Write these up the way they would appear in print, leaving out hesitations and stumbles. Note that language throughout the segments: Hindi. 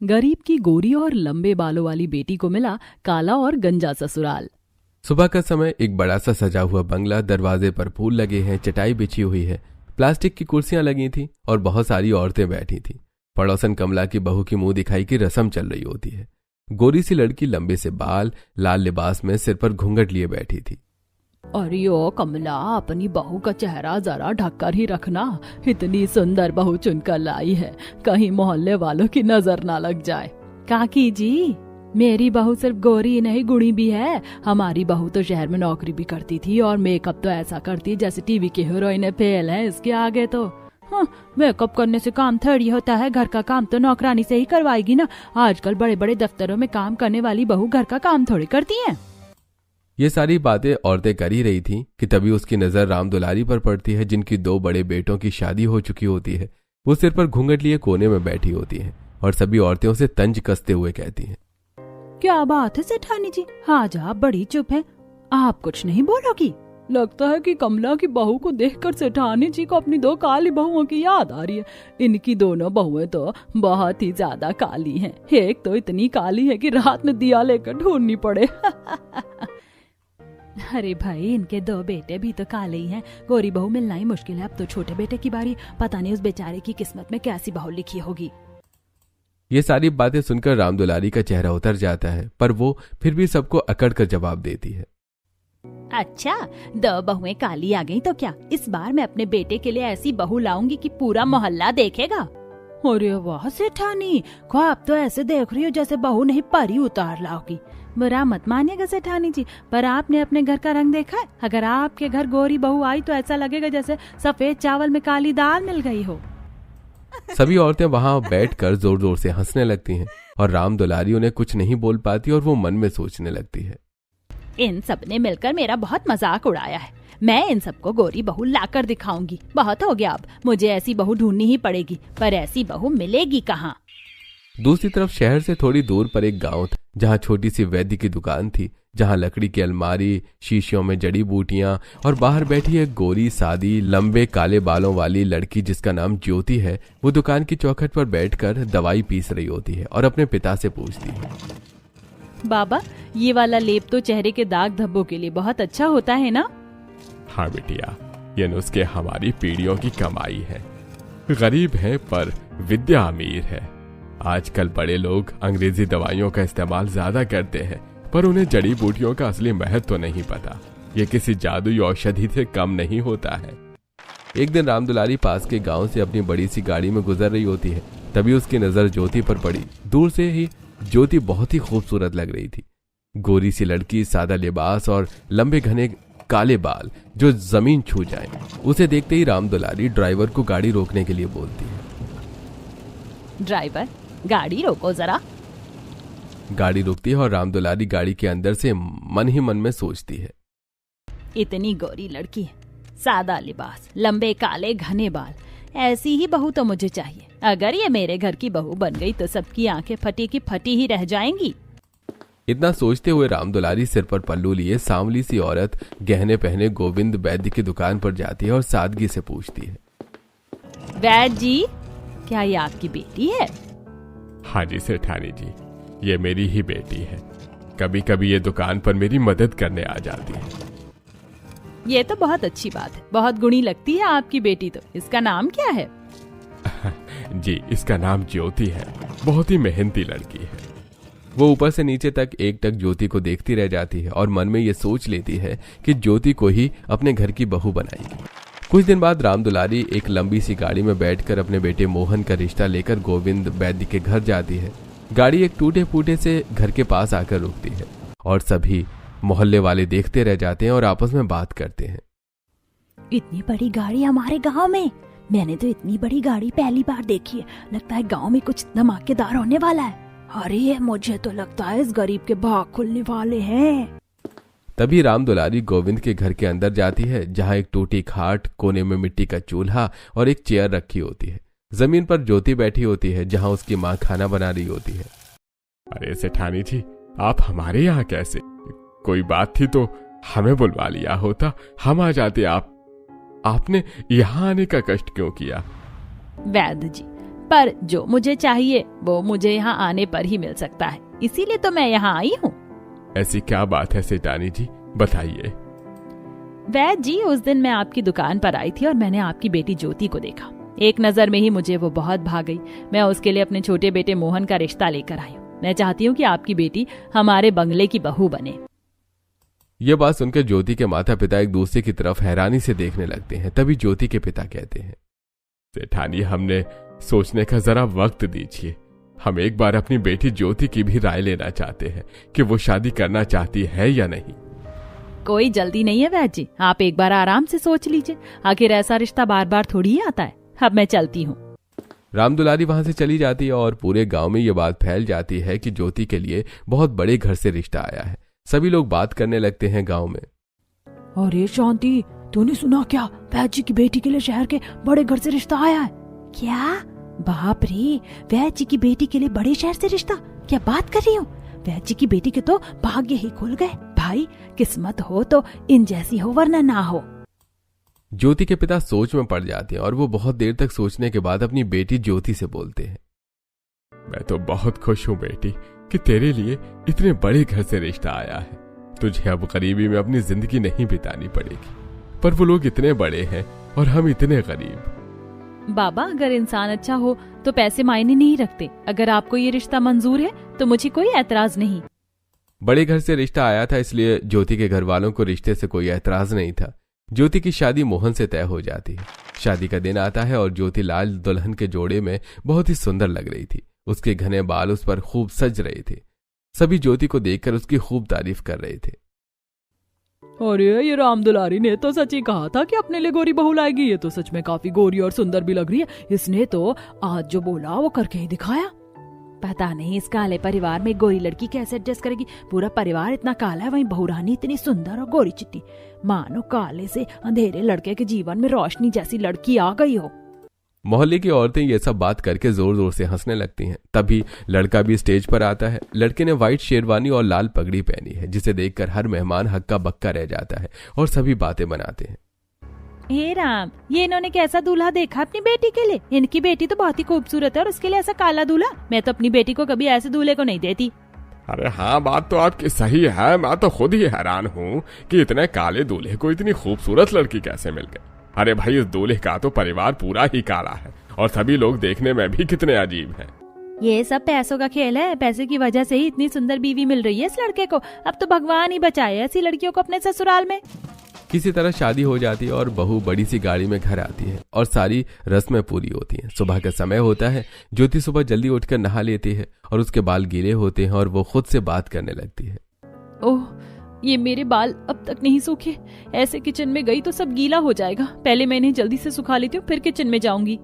गरीब की गोरी और लंबे बालों वाली बेटी को मिला काला और गंजा ससुराल। सुबह का समय, एक बड़ा सा सजा हुआ बंगला, दरवाजे पर फूल लगे हैं, चटाई बिछी हुई है, प्लास्टिक की कुर्सियां लगी थी और बहुत सारी औरतें बैठी थीं। पड़ोसन कमला की बहू की मुंह दिखाई की रस्म चल रही होती है। गोरी सी लड़की लंबे से बाल, लाल लिबास में सिर पर घूंघट लिए बैठी थी। अरे ओ कमला, अपनी बहू का चेहरा जरा ढककर ही रखना, इतनी सुंदर बहू चुनकर लाई है, कहीं मोहल्ले वालों की नजर ना लग जाए। काकी जी, मेरी बहू सिर्फ गोरी नहीं गुणी भी है। हमारी बहू तो शहर में नौकरी भी करती थी और मेकअप तो ऐसा करती है जैसे टीवी की हीरोइन फेल है इसके आगे तो। हाँ, मेकअप करने से काम थोड़ी होता है, घर का काम तो नौकरानी से ही करवाएगी ना। आजकल बड़े बड़े दफ्तरों में काम करने वाली बहू घर का काम थोड़ी करती है। ये सारी बातें औरतें कर ही रही थीं कि तभी उसकी नजर राम दुलारी पर पड़ती है, जिनकी 2 बड़े बेटों की शादी हो चुकी होती है। वो सिर पर घूंघट लिए कोने में बैठी होती हैं और सभी औरतें उसे तंज कसते हुए कहती हैं, क्या बात है सेठानी जी, आज आप बड़ी चुप है, आप कुछ नहीं बोलोगी? लगता है कि कमला की बहू को देखकर सेठानी जी को अपनी 2 काली बहुओं की याद आ रही है। इनकी दोनों बहुएं तो बहुत ही ज्यादा काली हैं। एक तो इतनी काली है कि रात में दिया लेकर ढूंढनी पड़े। अरे भाई, इनके 2 बेटे भी तो काले ही हैं। गोरी बहू मिलना ही मुश्किल है। अब तो छोटे बेटे की बारी, पता नहीं उस बेचारे की किस्मत में कैसी बहू लिखी होगी। ये सारी बातें सुनकर राम दुलारी का चेहरा उतर जाता है, पर वो फिर भी सबको अकड़ कर जवाब देती है। अच्छा, 2 बहुएं काली आ गई तो क्या, इस बार मैं अपने बेटे के लिए ऐसी बहू लाऊंगी कि पूरा मोहल्ला देखेगा। अरे वाह सेठानी, ख्वाब तो ऐसे देख रही हो जैसे बहू नहीं परी उतार लाओगी। बुरा मत मानिएगा सेठानी जी, पर आपने अपने घर का रंग देखा है? अगर आपके घर गोरी बहू आई तो ऐसा लगेगा जैसे सफेद चावल में काली दाल मिल गई हो। सभी औरतें वहां बैठकर जोर जोर से हंसने लगती हैं और राम दुलारी उन्हें कुछ नहीं बोल पाती और वो मन में सोचने लगती है, इन सब ने मिलकर मेरा बहुत मजाक उड़ाया है। मैं इन सबको गोरी बहू लाकर दिखाऊंगी। बहुत हो गया, अब मुझे ऐसी बहू ढूंढनी ही पड़ेगी, पर ऐसी बहू मिलेगी कहाँ? दूसरी तरफ शहर से थोड़ी दूर पर एक गांव था, जहां छोटी सी वैद्य की दुकान थी, जहां लकड़ी की अलमारी, शीशियों में जड़ी बूटियां और बाहर बैठी एक गोरी सादी लंबे काले बालों वाली लड़की जिसका नाम ज्योति है। वो दुकान की चौखट पर बैठकर दवाई पीस रही होती है और अपने पिता से पूछती है, बाबा, ये वाला लेप तो चेहरे के दाग धब्बों के लिए बहुत अच्छा होता है ना? हाँ बिटिया, ये नुस्खे हमारी पीढ़ियों की कमाई है। गरीब है पर विद्या अमीर है। आजकल बड़े लोग अंग्रेजी दवाइयों का इस्तेमाल ज्यादा करते हैं, पर उन्हें जड़ी बूटियों का असली महत्व तो नहीं पता। ये किसी जादुई औषधि से कम नहीं होता है। एक दिन राम दुलारी पास के गांव से अपनी बड़ी सी गाड़ी में गुजर रही होती है। तभी उसकी नजर ज्योति पर पड़ी। दूर से ही ज्योति बहुत ही खूबसूरत लग रही थी। गोरी सी लड़की, सादा लिबास और लंबे घने काले बाल जो जमीन छू जाए। उसे देखते ही राम दुलारी ड्राइवर को गाड़ी रोकने के लिए बोलती है, ड्राइवर, गाड़ी रोको जरा। गाड़ी रुकती है और राम दुलारी गाड़ी के अंदर से मन ही मन में सोचती है, इतनी गोरी लड़की है, सादा लिबास, लंबे काले घने बाल, ऐसी ही बहू तो मुझे चाहिए। अगर ये मेरे घर की बहू बन गई तो सबकी आंखें फटी की फटी ही रह जाएंगी। इतना सोचते हुए राम दुलारी सिर पर पल्लू लिए सांवली सी औरत गहने पहने गोविंद वैद्य की दुकान पर जाती है और सादगी से पूछती है, वैद्य जी, क्या ये आपकी बेटी है? हाँ जी सेठानी जी, ये मेरी ही बेटी है। कभी कभी ये दुकान पर मेरी मदद करने आ जाती है। ये तो बहुत अच्छी बात है, बहुत गुणी लगती है आपकी बेटी तो। इसका नाम क्या है? जी, इसका नाम ज्योति है। बहुत ही मेहनती लड़की है। वो ऊपर से नीचे तक एकटक ज्योति को देखती रह जाती है और मन में ये सोच लेती है कि ज्योति को ही अपने घर की बहू बनाएगी। कुछ दिन बाद राम दुलारी एक लंबी सी गाड़ी में बैठकर अपने बेटे मोहन का रिश्ता लेकर गोविंद वैद्य के घर जाती है। गाड़ी एक टूटे फूटे से घर के पास आकर रुकती है और सभी मोहल्ले वाले देखते रह जाते हैं और आपस में बात करते हैं, इतनी बड़ी गाड़ी हमारे गांव में? मैंने तो इतनी बड़ी गाड़ी पहली बार देखी है। लगता है गांव में कुछ धमाकेदार होने वाला है। अरे मुझे तो लगता है इस गरीब के भाग खुलने वाले हैं। तभी राम दुलारी गोविंद के घर के अंदर जाती है, जहाँ एक टूटी खाट, कोने में मिट्टी का चूल्हा और एक चेयर रखी होती है। जमीन पर ज्योति बैठी होती है, जहाँ उसकी माँ खाना बना रही होती है। अरे सेठानी जी, आप हमारे यहाँ कैसे? कोई बात थी तो हमें बुलवा लिया होता, हम आ जाते। आपने यहाँ आने का कष्ट क्यों किया? वैद्य जी, पर जो मुझे चाहिए वो मुझे यहाँ आने पर ही मिल सकता है, इसीलिए तो मैं यहाँ आई हूँ। ऐसी क्या बात है सेठानी जी, बताइए। वैद्य जी, उस दिन मैं आपकी दुकान पर आई थी और मैंने आपकी बेटी ज्योति को देखा। एक नजर में ही मुझे वो बहुत भा गई। मैं उसके लिए अपने छोटे बेटे मोहन का रिश्ता लेकर आई हूँ। मैं चाहती हूँ कि आपकी बेटी हमारे बंगले की बहू बने। यह बात सुनकर ज्योति के माता पिता एक दूसरे की तरफ हैरानी से देखने लगते हैं। तभी ज्योति के पिता कहते हैं, सेठानी, हमने सोचने का जरा वक्त दीजिए। हम एक बार अपनी बेटी ज्योति की भी राय लेना चाहते हैं कि वो शादी करना चाहती है या नहीं। कोई जल्दी नहीं है वैद्य जी, आप एक बार आराम से सोच लीजिए। आखिर ऐसा रिश्ता बार बार थोड़ी ही आता है। अब मैं चलती हूँ। रामदुलारी वहां से चली जाती है और पूरे गांव में ये बात फैल जाती है कि ज्योति के लिए बहुत बड़े घर से रिश्ता आया है। सभी लोग बात करने लगते हैं गांव में। अरे शांति, तूने सुना क्या? वैद्य जी की बेटी के लिए शहर के बड़े घर से रिश्ता आया है। क्या? बाप रे, वैद्य जी की बेटी के लिए बड़े शहर से रिश्ता? क्या बात कर रही हो? वैद्य जी की बेटी के तो भाग्य ही खुल गए। भाई, किस्मत हो तो इन जैसी हो, वरना ना हो। ज्योति के पिता सोच में पड़ जाते हैं और वो बहुत देर तक सोचने के बाद अपनी बेटी ज्योति से बोलते हैं, मैं तो बहुत खुश हूँ बेटी कि तेरे लिए इतने बड़े घर से रिश्ता आया है। तुझे अब गरीबी में अपनी जिंदगी नहीं बितानी पड़ेगी। पर वो लोग इतने बड़े हैं और हम इतने गरीब। बाबा, अगर इंसान अच्छा हो तो पैसे मायने नहीं रखते। अगर आपको ये रिश्ता मंजूर है तो मुझे कोई एतराज नहीं। बड़े घर से रिश्ता आया था, इसलिए ज्योति के घर वालों को रिश्ते से कोई एतराज नहीं था। ज्योति की शादी मोहन से तय हो जाती है। शादी का दिन आता है और ज्योति लाल दुल्हन के जोड़े में बहुत ही सुंदर लग रही थी। उसके घने बाल उस पर खूब सज रहे थे। सभी ज्योति को देखकर उसकी खूब तारीफ कर रहे थे। अरे, ये रामदुलारी ने तो सच ही कहा था कि अपने लिए गोरी बहू लाएगी। ये तो सच में काफी गोरी और सुंदर भी लग रही है। इसने तो आज जो बोला वो करके ही दिखाया। पता नहीं इस काले परिवार में गोरी लड़की कैसे एडजस्ट करेगी। पूरा परिवार इतना काला है, वहीं बहुरानी इतनी सुंदर और गोरी चिट्टी। मानो काले से अंधेरे लड़के के जीवन में रोशनी जैसी लड़की आ गई हो। मोहल्ले की औरतें ये सब बात करके जोर जोर से हंसने लगती हैं। तभी लड़का भी स्टेज पर आता है। लड़के ने व्हाइट शेरवानी और लाल पगड़ी पहनी है, जिसे देखकर हर मेहमान हक्का बक्का रह जाता है और सभी बातें बनाते हैं। हे राम, ये इन्होंने कैसा दूल्हा देखा अपनी बेटी के लिए। इनकी बेटी तो बहुत ही खूबसूरत है और उसके लिए ऐसा काला दूल्हा। मैं तो अपनी बेटी को कभी ऐसे दूल्हे को नहीं देती। अरे हाँ, बात तो आपकी सही है। मैं तो खुद ही हैरान हूँ कि इतने काले दूल्हे को इतनी खूबसूरत लड़की कैसे मिल गई। अरे भाई, इस दूल्हे का तो परिवार पूरा ही काला है और सभी लोग देखने में भी कितने अजीब हैं। ये सब पैसों का खेल है। पैसे की वजह से ही इतनी सुंदर बीवी मिल रही है इस लड़के को। अब तो भगवान ही बचाए ऐसी लड़कियों को अपने ससुराल में। किसी तरह शादी हो जाती है और बहू बड़ी सी गाड़ी में घर आती है और सारी रस्में पूरी होती हैं। सुबह का समय होता है। ज्योति सुबह जल्दी उठकर नहा लेती है और उसके बाल गीले होते हैं और वो खुद से बात करने लगती है। ओह, ये मेरे बाल अब तक नहीं सूखे। ऐसे किचन में गई तो सब गीला हो जाएगा। पहले मैं इन्हें जल्दी से सुखा लेती हूँ, फिर किचन में जाऊंगी।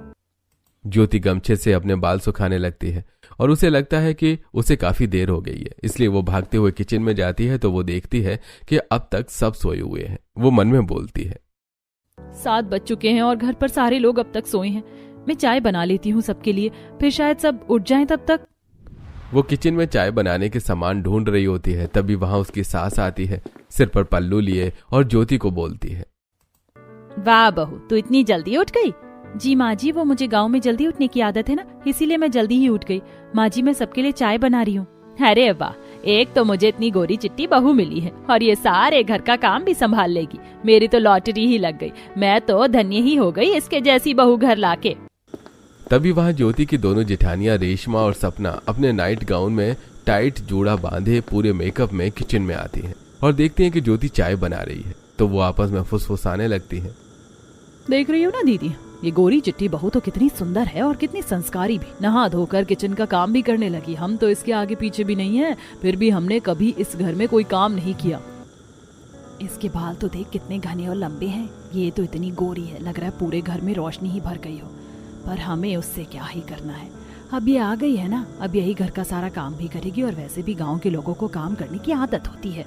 ज्योति गमछे से अपने बाल सुखाने लगती है और उसे लगता है कि उसे काफी देर हो गई है, इसलिए वो भागते हुए किचन में जाती है तो वो देखती है कि अब तक सब सोए हुए हैं। वो मन में बोलती है, 7 बज चुके हैं और घर पर सारे लोग अब तक सोए हैं। मैं चाय बना लेती हूँ सबके लिए, फिर शायद सब उठ जाएं तब तक। वो किचन में चाय बनाने के सामान ढूंढ रही होती है। तभी वहां उसकी सास आती है, सिर पर पल्लू लिए, और ज्योति को बोलती है, वाह बहू, तू इतनी जल्दी उठ गई। जी माँ जी, वो मुझे गांव में जल्दी उठने की आदत है ना, इसीलिए मैं जल्दी ही उठ गई। माँ जी, मैं सबके लिए चाय बना रही हूँ। अरे वाह, एक तो मुझे इतनी गोरी चिट्टी बहू मिली है और ये सारे घर का काम भी संभाल लेगी। मेरी तो लॉटरी ही लग गई। मैं तो धन्य ही हो गई इसके जैसी बहू घर लाके। तभी वहां ज्योति की दोनों जेठानियां रेशमा और सपना अपने नाइट गाउन में टाइट जूड़ा बांधे पूरे मेकअप में किचन में आती हैं और देखती हैं कि ज्योति चाय बना रही है। तो वो आपस में फुसफुसाने लगती हैं। देख रही हो ना दीदी, ये गोरी चिट्टी बहू तो कितनी सुंदर है और कितनी संस्कारी भी। नहा धोकर किचन का काम भी करने लगी। हम तो इसके आगे पीछे भी नहीं है, फिर भी हमने कभी इस घर में कोई काम नहीं किया। इसके बाल तो देख कितने घने और लंबे हैं। ये तो इतनी गोरी है, लग रहा है पूरे घर में रोशनी ही भर गई हो। पर हमें उससे क्या ही करना है। अब ये आ गई है ना, अब यही घर का सारा काम भी करेगी। और वैसे भी गाँव के लोगों को काम करने की आदत होती है।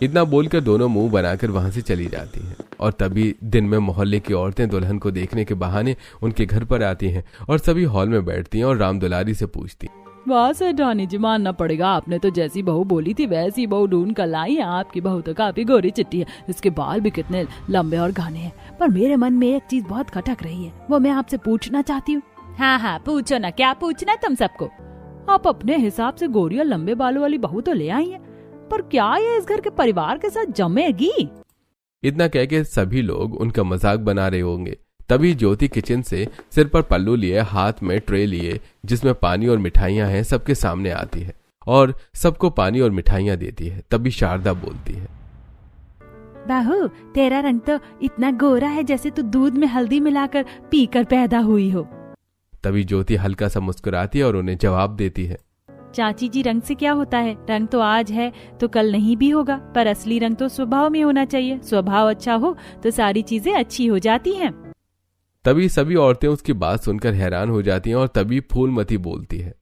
इतना बोलकर दोनों मुंह बनाकर वहां से चली जाती हैं। और तभी दिन में मोहल्ले की औरतें दुल्हन को देखने के बहाने उनके घर पर आती हैं और सभी हॉल में बैठती हैं और रामदुलारी से पूछती, वाह सेठानी जी, मानना पड़ेगा, आपने तो जैसी बहू बोली थी वैसी बहू ढूंढ कर लाई है। आपकी बहू तो काफी गोरी चिट्टी है, इसके बाल भी कितने लंबे और घने हैं। पर मेरे मन में एक चीज बहुत खटक रही है, वो मैं आपसे पूछना चाहती हूँ। हाँ हाँ पूछो ना, क्या पूछना है तुम सबको। आप अपने हिसाब से गोरी और लंबे बालों वाली बहू तो ले आई है, पर क्या ये इस घर के परिवार के साथ जमेगी? इतना कह के सभी लोग उनका मजाक बना रहे होंगे। तभी ज्योति किचन से सिर पर पल्लू लिए, हाथ में ट्रे लिए जिसमें पानी और मिठाइयां हैं, सबके सामने आती है और सबको पानी और मिठाइयां देती है। तभी शारदा बोलती है, बहू तेरा रंग तो इतना गोरा है जैसे तू दूध में हल्दी मिलाकर पीकर पैदा हुई हो। तभी ज्योति हल्का सा मुस्कुराती है और उन्हें जवाब देती है, चाची जी रंग से क्या होता है, रंग तो आज है तो कल नहीं भी होगा, पर असली रंग तो स्वभाव में होना चाहिए। स्वभाव अच्छा हो तो सारी चीजें अच्छी हो जाती हैं। तभी सभी औरतें उसकी बात सुनकर हैरान हो जाती हैं और तभी फूलमती बोलती है,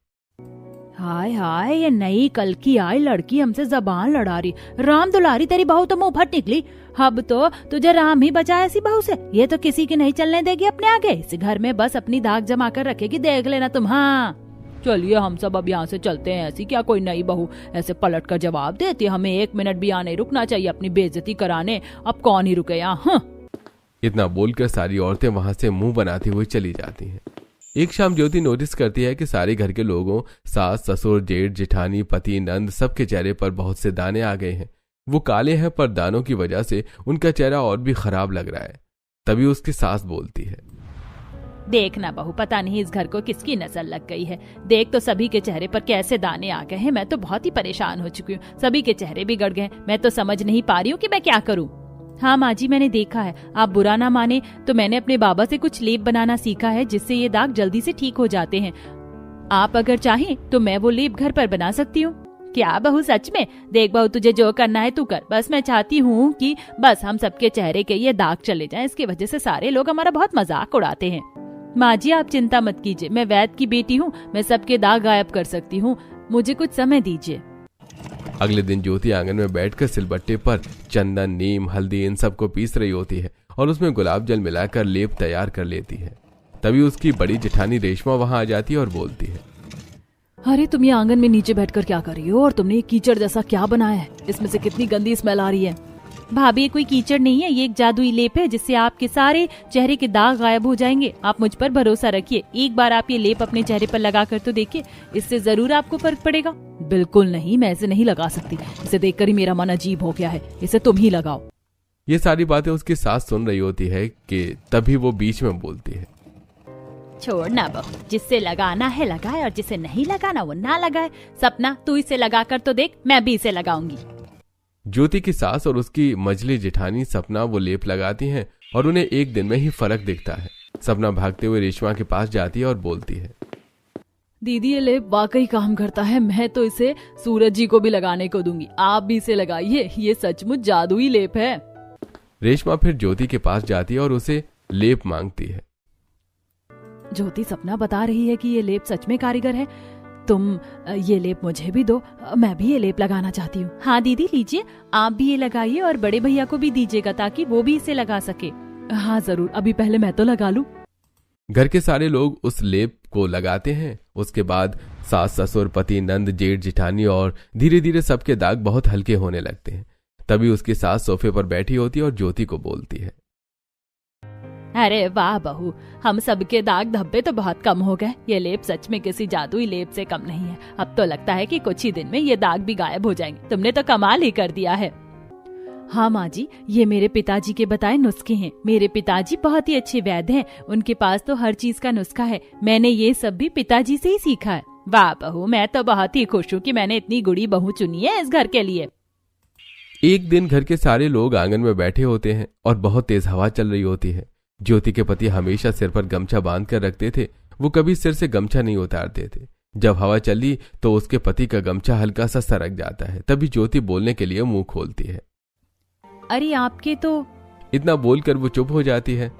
हाय हाय, ये नई कल की आई लड़की हमसे जबान लड़ा रही। राम दुलारी तेरी बहू तो मुंह फट निकली। अब तो तुझे राम ही बचाया ऐसी बहू से। ये तो किसी की नहीं चलने देगी अपने आगे। इस घर में बस अपनी दाग जमा कर रखेगी, देख लेना तुम। हाँ चलिए हम सब अब यहाँ से चलते हैं। ऐसी क्या कोई नई बहू ऐसे पलट कर जवाब देती है, हमें 1 मिनट भी यहाँ नहीं रुकना चाहिए अपनी बेइज्जती कराने। अब कौन ही रुके यहाँ। इतना बोलकर सारी औरतें वहां से मुंह बनाती हुई चली जाती हैं। एक शाम ज्योति नोटिस करती है कि सारे घर के लोगों, सास ससुर जेठ जेठानी पति नंद, सबके चेहरे पर बहुत से दाने आ गए हैं। वो काले हैं पर दानों की वजह से उनका चेहरा और भी खराब लग रहा है। तभी उसकी सास बोलती है, देखना बहू, पता नहीं इस घर को किसकी नजर लग गई है। देख तो सभी के चेहरे पर कैसे दाने आ गए हैं। मैं तो बहुत ही परेशान हो चुकी हूँ। सभी के चेहरे बिगड़ गए। मैं तो समझ नहीं पा रही हूँ कि मैं क्या करूँ। हाँ माँ जी, मैंने देखा है। आप बुरा ना माने तो मैंने अपने बाबा से कुछ लेप बनाना सीखा है जिससे ये दाग जल्दी से ठीक हो जाते हैं। आप अगर चाहें तो मैं वो लेप घर पर बना सकती हूँ। क्या बहू सच में? देख बहू, तुझे जो करना है तू कर। बस मैं चाहती हूँ कि बस हम सबके चेहरे के ये दाग चले जाएं। इसकी वजह से सारे लोग हमारा बहुत मजाक उड़ाते हैं। माँ जी आप चिंता मत कीजिए, मैं वैद्य की बेटी हूँ। मैं सबके दाग गायब कर सकती हूँ। मुझे कुछ समय दीजिए। अगले दिन ज्योति आंगन में बैठकर सिलबट्टे पर चंदन, नीम, हल्दी इन सबको पीस रही होती है और उसमें गुलाब जल मिलाकर लेप तैयार कर लेती है। तभी उसकी बड़ी जेठानी रेशमा वहां आ जाती है और बोलती है, अरे तुम ये आंगन में नीचे बैठकर क्या कर रही हो? और तुमने ये कीचड़ जैसा क्या बनाया है? इसमें से कितनी गंदी स्मेल आ रही है। भाभी ये कोई कीचड़ नहीं है, ये एक जादुई लेप है जिससे आपके सारे चेहरे के दाग गायब हो जाएंगे। आप मुझ पर भरोसा रखिए। एक बार आप ये लेप अपने चेहरे पर लगा कर तो देखिए, इससे जरूर आपको फर्क पड़ेगा। बिल्कुल नहीं, मैं इसे नहीं लगा सकती। इसे देखकर ही मेरा मन अजीब हो गया है। इसे तुम ही लगाओ। ये सारी बातें उसकी सास सुन रही होती है कि तभी वो बीच में बोलती है, छोड़ना बहू, जिससे लगाना है लगाए और जिसे नहीं लगाना वो ना लगाए। सपना तू इसे लगा कर तो देख, मैं भी इसे लगाऊंगी। ज्योति की सास और उसकी मझली जेठानी सपना वो लेप लगाती हैं और उन्हें एक दिन में ही फर्क दिखता है। सपना भागते हुए रेशमा के पास जाती है और बोलती है, दीदी ये लेप वाकई काम करता है। मैं तो इसे सूरज जी को भी लगाने को दूंगी। आप भी इसे लगाइए, ये सचमुच जादुई लेप है। रेशमा फिर ज्योति के पास जाती है और उसे लेप मांगती है। ज्योति सपना बता रही है कि ये लेप सच में कारीगर है। तुम ये लेप मुझे भी दो, मैं भी ये लेप लगाना चाहती हूँ। हाँ दीदी लीजिए, आप भी ये लगाइए और बड़े भैया को भी दीजिएगा ताकि वो भी इसे लगा सके। हाँ जरूर, अभी पहले मैं तो लगा लूं। घर के सारे लोग उस लेप को लगाते हैं। उसके बाद सास ससुर पति नंद जेठ जेठानी और धीरे धीरे सबके दाग बहुत हल्के होने लगते हैं। तभी उसकी सास सोफे पर बैठी होती है और ज्योति को बोलती है, अरे वाह बहू, हम सबके दाग धब्बे तो बहुत कम हो गए। ये लेप सच में किसी जादुई लेप से कम नहीं है। अब तो लगता है कि कुछ ही दिन में ये दाग भी गायब हो जाएंगे। तुमने तो कमाल ही कर दिया है। हाँ माँ जी, ये मेरे पिताजी के बताए नुस्खे हैं। मेरे पिताजी बहुत ही अच्छे वैद्य हैं। उनके पास तो हर चीज का नुस्खा है। मैंने ये सब भी पिताजी से ही सीखा है। वाह बहू, मैं तो बहुत ही खुश हूँ कि मैंने इतनी गुड़ी बहू चुनी है इस घर के लिए। एक दिन घर के सारे लोग आंगन में बैठे होते हैं और बहुत तेज हवा चल रही होती है। ज्योति के पति हमेशा सिर पर गमछा बांध कर रखते थे। वो कभी सिर से गमछा नहीं उतारते थे। जब हवा चली तो उसके पति का गमछा हल्का सा सरक जाता है। तभी ज्योति बोलने के लिए मुंह खोलती है, अरे आपके तो। इतना बोलकर वो चुप हो जाती है।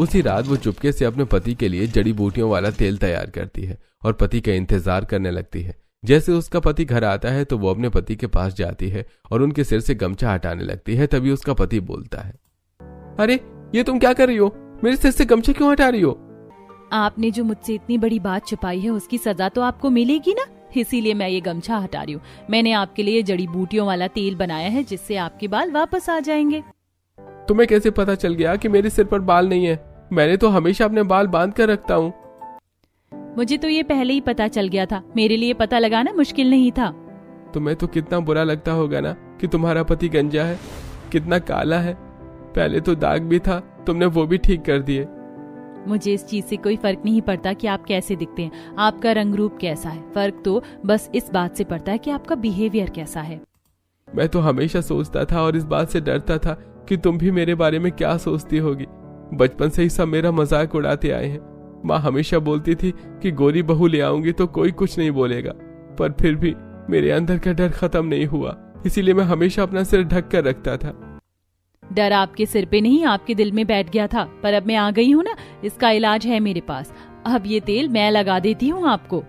उसी रात वो चुपके से अपने पति के लिए जड़ी बूटियों वाला तेल तैयार करती है और पति का इंतजार करने लगती है। जैसे उसका पति घर आता है तो वो अपने पति के पास जाती है और उनके सिर से गमछा हटाने लगती है। तभी उसका पति बोलता है, अरे ये तुम क्या कर रही हो? मेरे सिर से गमछा क्यों हटा रही हो? आपने जो मुझसे इतनी बड़ी बात छुपाई है उसकी सजा तो आपको मिलेगी ना, इसीलिए मैं ये गमछा हटा रही हूँ। मैंने आपके लिए जड़ी बूटियों वाला तेल बनाया है जिससे आपके बाल वापस आ जाएंगे। तुम्हें कैसे पता चल गया कि मेरे सिर पर बाल नहीं है? मैंने तो हमेशा अपने बाल बांध कर रखता हूँ। मुझे तो ये पहले ही पता चल गया था, मेरे लिए पता लगाना मुश्किल नहीं था। तुम्हें तो कितना बुरा लगता होगा ना कि तुम्हारा पति गंजा है, कितना काला है। पहले तो दाग भी था, तुमने वो भी ठीक कर दिए। मुझे इस चीज से कोई फर्क नहीं पड़ता कि आप कैसे दिखते हैं, आपका रंग रूप कैसा है। फर्क तो बस इस बात से पड़ता है कि आपका बिहेवियर कैसा है। मैं तो हमेशा सोचता था और इस बात से डरता था कि तुम भी मेरे बारे में क्या सोचती होगी। बचपन से ही सब मेरा मजाक उड़ाते आए हैं। माँ हमेशा बोलती थी कि गोरी बहू ले आऊंगी तो कोई कुछ नहीं बोलेगा, पर फिर भी मेरे अंदर का डर खत्म नहीं हुआ, इसीलिए मैं हमेशा अपना सिर ढक कर रखता था। डर आपके सिर पे नहीं, आपके दिल में बैठ गया था, पर अब मैं आ गई हूँ ना, इसका इलाज है मेरे पास। अब ये तेल मैं लगा देती हूँ आपको।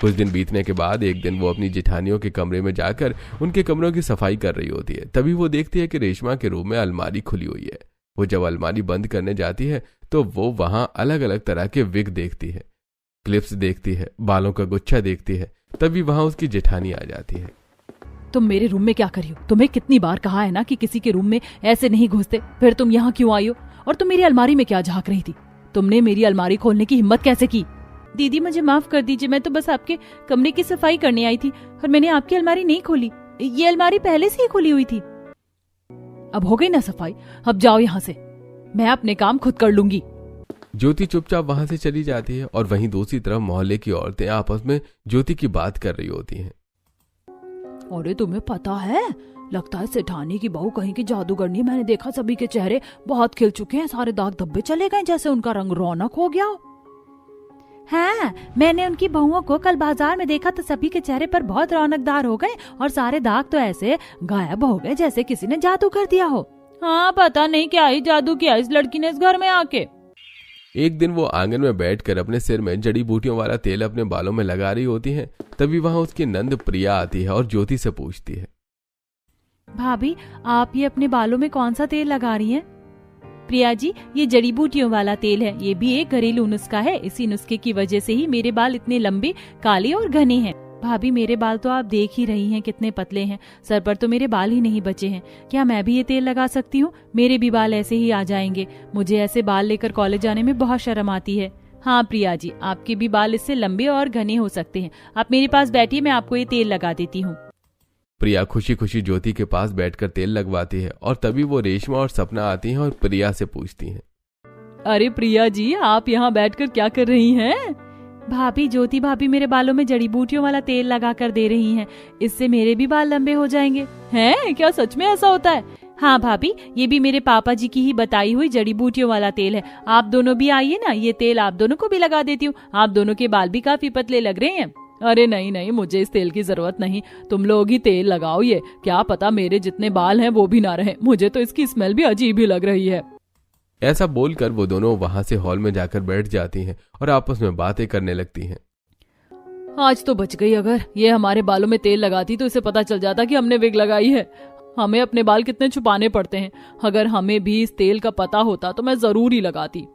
कुछ दिन बीतने के बाद एक दिन वो अपनी जेठानियों के कमरे में जाकर उनके कमरों की सफाई कर रही होती है। तभी वो देखती है कि रेशमा के रूम में अलमारी खुली हुई है। वो जब अलमारी बंद करने जाती है तो वो वहां अलग अलग तरह के विग देखती है, क्लिप्स देखती है, बालों का गुच्छा देखती है। तभी वहां उसकी जेठानी आ जाती है। तुम मेरे रूम में क्या करी हो? तुम्हें कितनी बार कहा है ना कि किसी के रूम में ऐसे नहीं घुसते, फिर तुम यहाँ क्यों आई हो? और तुम मेरी अलमारी में क्या झांक रही थी? तुमने मेरी अलमारी खोलने की हिम्मत कैसे की? दीदी मुझे माफ कर दीजिए, मैं तो बस आपके कमरे की सफाई करने आई थी और मैंने आपकी अलमारी नहीं खोली। ये अलमारी पहले से ही खुली हुई थी। अब हो गई ना सफाई, अब जाओ यहाँ से, मैं अपने काम खुद कर लूंगी। ज्योति चुपचाप वहां से चली जाती है और वहीं दूसरी तरफ मोहल्ले की औरतें आपस में ज्योति की बात कर रही होती हैं। अरे तुम्हें पता है, लगता है सेठानी की बहू कहीं की जादूगरनी। मैंने देखा सभी के चेहरे बहुत खिल चुके हैं, सारे दाग धब्बे चले गए, जैसे उनका रंग रौनक हो गया। हाँ, मैंने उनकी बहुओं को कल बाजार में देखा तो सभी के चेहरे पर बहुत रौनकदार हो गए और सारे दाग तो ऐसे गायब हो गए जैसे किसी ने जादू कर दिया हो। हाँ, पता नहीं क्या ही जादू किया इस लड़की ने इस घर में आके। एक दिन वो आंगन में बैठकर अपने सिर में जड़ी बूटियों वाला तेल अपने बालों में लगा रही होती है। तभी वहां उसकी नंद प्रिया आती है और ज्योति से पूछती है, भाभी आप ये अपने बालों में कौन सा तेल लगा रही हैं? प्रिया जी, ये जड़ी बूटियों वाला तेल है, ये भी एक घरेलू नुस्खा है। इसी नुस्खे की वजह से ही मेरे बाल इतने लंबे, काले और घने हैं। भाभी मेरे बाल तो आप देख ही रही हैं कितने पतले हैं, सर पर तो मेरे बाल ही नहीं बचे हैं। क्या मैं भी ये तेल लगा सकती हूँ? मेरे भी बाल ऐसे ही आ जाएंगे। मुझे ऐसे बाल लेकर कॉलेज जाने में बहुत शर्म आती है। हाँ प्रिया जी, आपके भी बाल इससे लंबे और घने हो सकते हैं। आप मेरे पास बैठिए, मैं आपको ये तेल लगा देती हूँ। प्रिया खुशी खुशी ज्योति के पास बैठकर तेल लगवाती है और तभी वो रेशमा और सपना आती हैं और प्रिया से पूछती हैं, अरे प्रिया जी, आप यहाँ बैठकर क्या कर रही हैं? भाभी, ज्योति भाभी मेरे बालों में जड़ी बूटियों वाला तेल लगा कर दे रही हैं, इससे मेरे भी बाल लंबे हो जाएंगे। हैं? क्या सच में ऐसा होता है? हाँ भाभी, ये भी मेरे पापा जी की ही बताई हुई जड़ी बूटियों वाला तेल है। आप दोनों भी आइए ना, ये तेल आप दोनों को भी लगा देती हूँ। आप दोनों के बाल भी काफी पतले लग रहे हैं। अरे नहीं नहीं, मुझे इस तेल की जरूरत नहीं, तुम लोग ही तेल लगाओ। ये क्या पता मेरे जितने बाल हैं वो भी ना रहे, मुझे तो इसकी स्मेल भी अजीब ही लग रही है। ऐसा बोलकर वो दोनों वहां से हॉल में जाकर बैठ जाती हैं और आपस में बातें करने लगती हैं। आज तो बच गई, अगर ये हमारे बालों में तेल लगाती तो इसे पता चल जाता कि हमने विग लगाई है। हमें अपने बाल कितने छुपाने पड़ते हैं, अगर हमें भी इस तेल का पता होता तो मैं जरूर ही लगाती।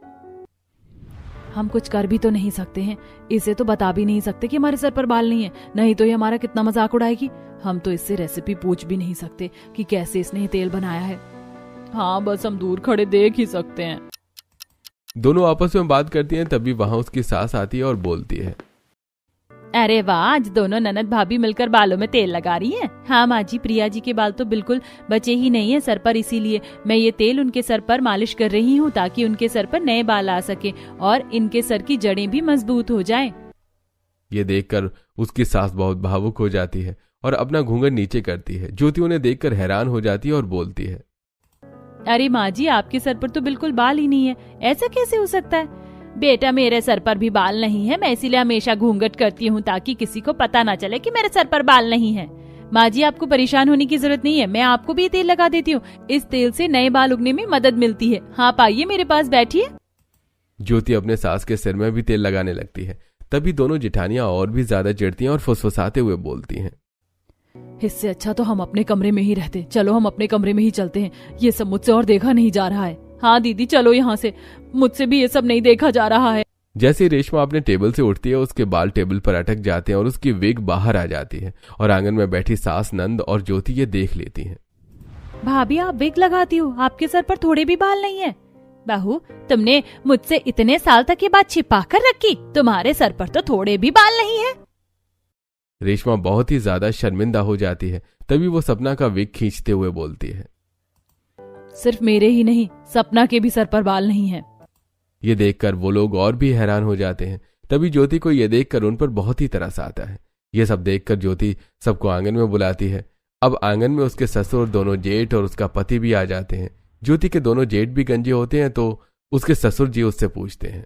हम कुछ कर भी तो नहीं सकते हैं, इसे तो बता भी नहीं सकते कि हमारे सर पर बाल नहीं है, नहीं तो ये हमारा कितना मजाक उड़ाएगी। हम तो इससे रेसिपी पूछ भी नहीं सकते कि कैसे इसने ये तेल बनाया है। हाँ, बस हम दूर खड़े देख ही सकते हैं। दोनों आपस में बात करती हैं। तभी वहां उसकी सास आती है और बोलती है, अरे वाह, आज दोनों ननद भाभी मिलकर बालों में तेल लगा रही हैं। हाँ माँ जी, प्रिया जी के बाल तो बिल्कुल बचे ही नहीं है सर पर, इसीलिए मैं ये तेल उनके सर पर मालिश कर रही हूँ ताकि उनके सर पर नए बाल आ सके और इनके सर की जड़ें भी मजबूत हो जाएं। ये देखकर उसकी सास बहुत भावुक हो जाती है और अपना घूंघट नीचे करती है। ज्योति उन्हें देखकर हैरान हो जाती है और बोलती है, अरे माँ जी, आपके सर पर तो बिल्कुल बाल ही नहीं है, ऐसा कैसे हो सकता है? बेटा, मेरे सर पर भी बाल नहीं है, मैं इसीलिए हमेशा घूंघट करती हूँ ताकि किसी को पता ना चले कि मेरे सर पर बाल नहीं है। माँ जी, आपको परेशान होने की जरूरत नहीं है, मैं आपको भी तेल लगा देती हूँ। इस तेल से नए बाल उगने में मदद मिलती है। हाँ, आइए मेरे पास बैठिए। ज्योति अपने सास के सिर में भी तेल लगाने लगती है। तभी दोनों जेठानियां और भी ज्यादा चिढ़ती हैं और फुसफुसाते हुए बोलती हैं, इससे अच्छा तो हम अपने कमरे में ही रहते। चलो हम अपने कमरे में ही चलते हैं, ये सब मुझसे और देखा नहीं जा रहा है। हाँ दीदी, चलो यहाँ से, मुझसे भी ये सब नहीं देखा जा रहा है। जैसे ही रेशमा अपने टेबल से उठती है, उसके बाल टेबल पर अटक जाते हैं और उसकी विग बाहर आ जाती है और आंगन में बैठी सास, नंद और ज्योति ये देख लेती हैं। भाभी, आप विग लगाती हो, आपके सर पर थोड़े भी बाल नहीं है। बहू, तुमने मुझसे इतने साल तक ये बात छिपा कर रखी? तुम्हारे सर पर तो थोड़े भी बाल नहीं है। रेशमा बहुत ही ज्यादा शर्मिंदा हो जाती है। तभी वो सपना का विग खींचते हुए बोलती है, सिर्फ मेरे ही नहीं, सपना के भी सर पर बाल नहीं है। ये देखकर वो लोग और भी हैरान हो जाते हैं। तभी ज्योति को ये देखकर उन पर बहुत ही तरस आता है। ये सब देखकर ज्योति सबको आंगन में बुलाती है। अब आंगन में उसके ससुर, दोनों जेठ और उसका पति भी आ जाते हैं। ज्योति के दोनों जेठ भी गंजे होते हैं तो उसके ससुर जी उससे पूछते हैं,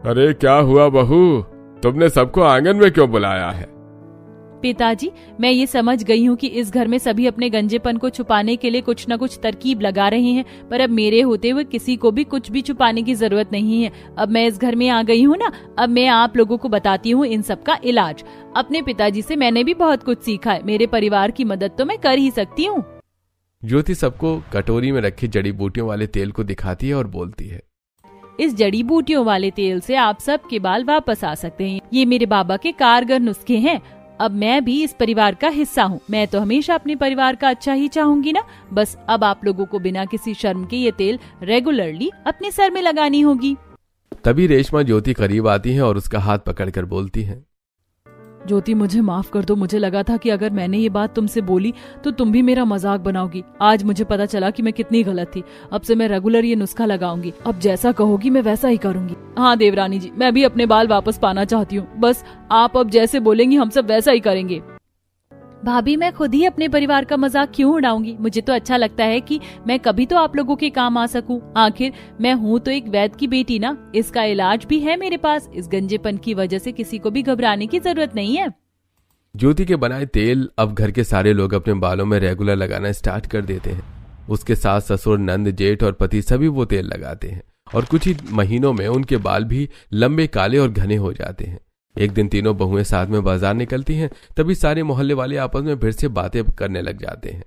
अरे क्या हुआ बहू, तुमने सबको आंगन में क्यों बुलाया है? पिताजी, मैं ये समझ गई हूँ कि इस घर में सभी अपने गंजेपन को छुपाने के लिए कुछ न कुछ तरकीब लगा रहे हैं, पर अब मेरे होते हुए किसी को भी कुछ भी छुपाने की जरूरत नहीं है। अब मैं इस घर में आ गई हूँ ना, अब मैं आप लोगों को बताती हूँ इन सब का इलाज। अपने पिताजी से मैंने भी बहुत कुछ सीखा है, मेरे परिवार की मदद तो मैं कर ही सकती हूँ। ज्योति सबको कटोरी में रखी जड़ी बूटियों वाले तेल को दिखाती है और बोलती है, इस जड़ी बूटियों वाले तेल से आप सबके बाल वापस आ सकते हैं। ये मेरे बाबा के कारगर नुस्खे हैं। अब मैं भी इस परिवार का हिस्सा हूँ, मैं तो हमेशा अपने परिवार का अच्छा ही चाहूंगी ना। बस अब आप लोगों को बिना किसी शर्म के ये तेल रेगुलरली अपने सर में लगानी होगी। तभी रेशमा ज्योति करीब आती है और उसका हाथ पकड़कर बोलती है, ज्योति, मुझे माफ कर दो। मुझे लगा था कि अगर मैंने ये बात तुमसे बोली तो तुम भी मेरा मजाक बनाओगी। आज मुझे पता चला कि मैं कितनी गलत थी। अब से मैं रेगुलर ये नुस्खा लगाऊंगी। अब जैसा कहोगी मैं वैसा ही करूंगी। हाँ देवरानी जी, मैं भी अपने बाल वापस पाना चाहती हूँ। बस आप अब जैसे बोलेंगी हम सब वैसा ही करेंगे। भाभी, मैं खुद ही अपने परिवार का मजाक क्यों उड़ाऊंगी? मुझे तो अच्छा लगता है कि मैं कभी तो आप लोगों के काम आ सकूं। आखिर मैं हूँ तो एक वैद्य की बेटी ना, इसका इलाज भी है मेरे पास। इस गंजेपन की वजह से किसी को भी घबराने की जरूरत नहीं है। ज्योति के बनाए तेल अब घर के सारे लोग अपने बालों में रेगुलर लगाना स्टार्ट कर देते हैं। उसके सास, ससुर, नंद, जेठ और पति सभी वो तेल लगाते हैं और कुछ ही महीनों में उनके बाल भी लंबे, काले और घने हो जाते हैं। एक दिन तीनों बहुएं साथ में बाजार निकलती हैं। तभी सारे मोहल्ले वाले आपस में फिर से बातें करने लग जाते हैं।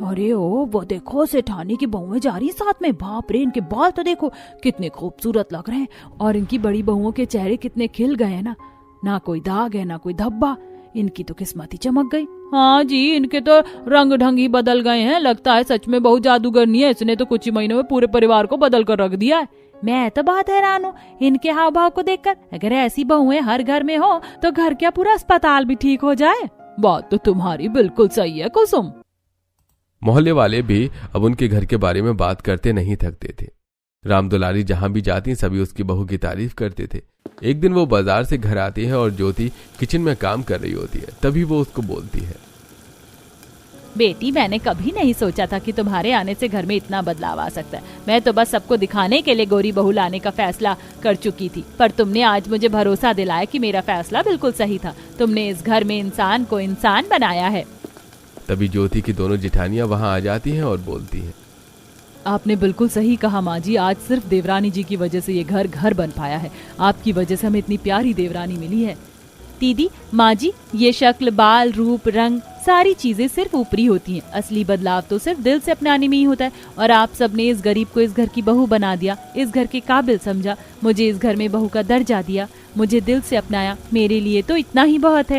अरे ओ, वो देखो सेठानी की बहुएं जा रही साथ में। बाप रे, इनके बाल तो देखो कितने खूबसूरत लग रहे हैं और इनकी बड़ी बहुओं के चेहरे कितने खिल गए हैं ना कोई दाग है ना कोई धब्बा। इनकी तो किस्मत ही चमक गई। हाँ जी, इनके तो रंग ढंग ही बदल गए हैं। लगता है सच में बहुत जादूगरनी है, इसने तो कुछ ही महीनों में पूरे परिवार को बदल कर रख दिया है। मैं तो बहुत हैरान हूँ इनके हाव भाव को देखकर। अगर ऐसी बहुएं हर घर में हो तो घर क्या पूरा अस्पताल भी ठीक हो जाए। बात तो तुम्हारी बिल्कुल सही है कुसुम। मोहल्ले वाले भी अब उनके घर के बारे में बात करते नहीं थकते थे। रामदुलारी जहां भी जाती सभी उसकी बहू की तारीफ करते थे। एक दिन वो बाजार से घर आती है और ज्योति किचन में काम कर रही होती है। तभी वो उसको बोलती है, बेटी, मैंने कभी नहीं सोचा था कि तुम्हारे आने से घर में इतना बदलाव आ सकता है। मैं तो बस सबको दिखाने के लिए गोरी बहू लाने का फैसला कर चुकी थी, पर तुमने आज मुझे भरोसा दिलाया कि मेरा फैसला बिल्कुल सही था। तुमने इस घर में इंसान को इंसान बनाया है। तभी ज्योति की दोनों जिठानियां वहां आ जाती हैं और बोलती हैं, आपने बिल्कुल सही कहा माँ जी। आज सिर्फ देवरानी जी की वजह से ये घर घर बन पाया है। आपकी वजह से हमें इतनी प्यारी देवरानी मिली है। दीदी, माँ जी, ये शक्ल, बाल, रूप, रंग, सारी चीजें सिर्फ ऊपरी होती हैं। असली बदलाव तो सिर्फ दिल से अपनाने में ही होता है। और आप सबने इस गरीब को इस घर की बहू बना दिया, इस घर के काबिल समझा, मुझे इस घर में बहू का दर्जा दिया, मुझे दिल से अपनाया। मेरे लिए तो इतना ही बहुत है।